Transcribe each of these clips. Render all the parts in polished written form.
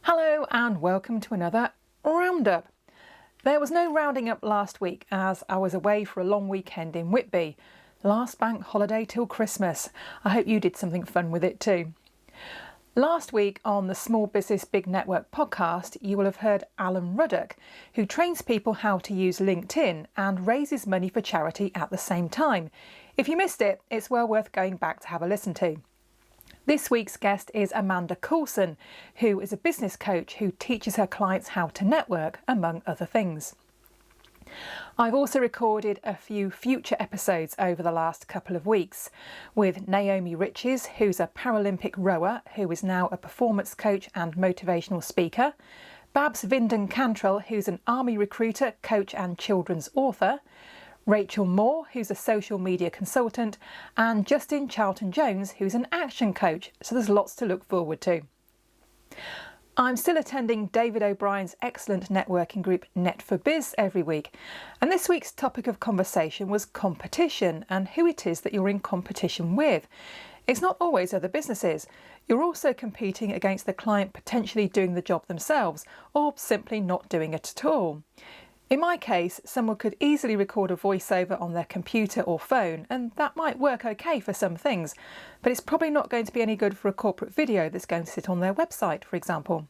Hello and welcome to another Roundup. There was no rounding up last week as I was away for a long weekend in Whitby. Last bank holiday till Christmas. I hope you did something fun with it too. Last week on the Small Business Big Network podcast, you will have heard Alan Ruddock, who trains people how to use LinkedIn and raises money for charity at the same time. If you missed it, it's well worth going back to have a listen to. This week's guest is Amanda Coulson, who is a business coach who teaches her clients how to network, among other things. I've also recorded a few future episodes over the last couple of weeks with Naomi Riches, who's a Paralympic rower who is now a performance coach and motivational speaker, Babs Vinden Cantrell, who's an army recruiter, coach and children's author, Rachel Moore, who's a social media consultant, and Justin Charlton-Jones, who's an action coach, so there's lots to look forward to. I'm still attending David O'Brien's excellent networking group Net for Biz every week, and this week's topic of conversation was competition and who it is that you're in competition with. It's not always other businesses. You're also competing against the client potentially doing the job themselves or simply not doing it at all. In my case, someone could easily record a voiceover on their computer or phone, and that might work okay for some things, but it's probably not going to be any good for a corporate video that's going to sit on their website, for example.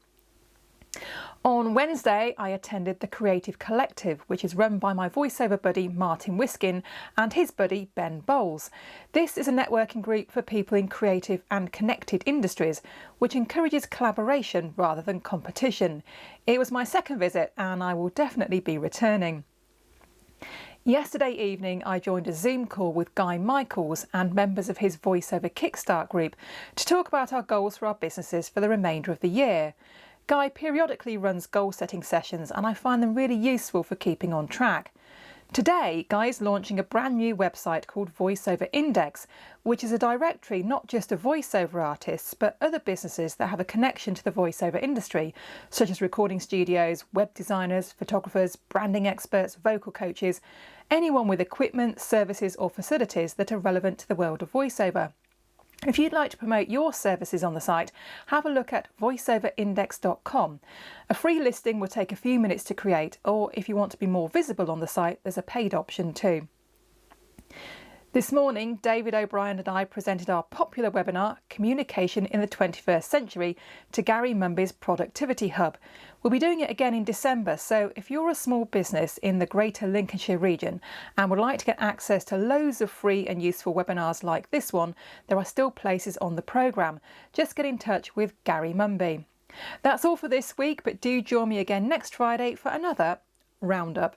On Wednesday, I attended the Creative Collective, which is run by my voiceover buddy Martin Wiskin and his buddy Ben Bowles. This is a networking group for people in creative and connected industries, which encourages collaboration rather than competition. It was my second visit and I will definitely be returning. Yesterday evening, I joined a Zoom call with Guy Michaels and members of his Voiceover Kickstart group to talk about our goals for our businesses for the remainder of the year. Guy periodically runs goal-setting sessions and I find them really useful for keeping on track. Today, Guy is launching a brand new website called Voiceover Index, which is a directory not just of voiceover artists, but other businesses that have a connection to the voiceover industry, such as recording studios, web designers, photographers, branding experts, vocal coaches, anyone with equipment, services or facilities that are relevant to the world of voiceover. If you'd like to promote your services on the site, have a look at voiceoverindex.com. A free listing will take a few minutes to create, or if you want to be more visible on the site, there's a paid option too. This morning, David O'Brien and I presented our popular webinar, Communication in the 21st Century, to Gary Mumby's Productivity Hub. We'll be doing it again in December, so if you're a small business in the Greater Lincolnshire region and would like to get access to loads of free and useful webinars like this one, there are still places on the programme. Just get in touch with Gary Mumby. That's all for this week, but do join me again next Friday for another Roundup.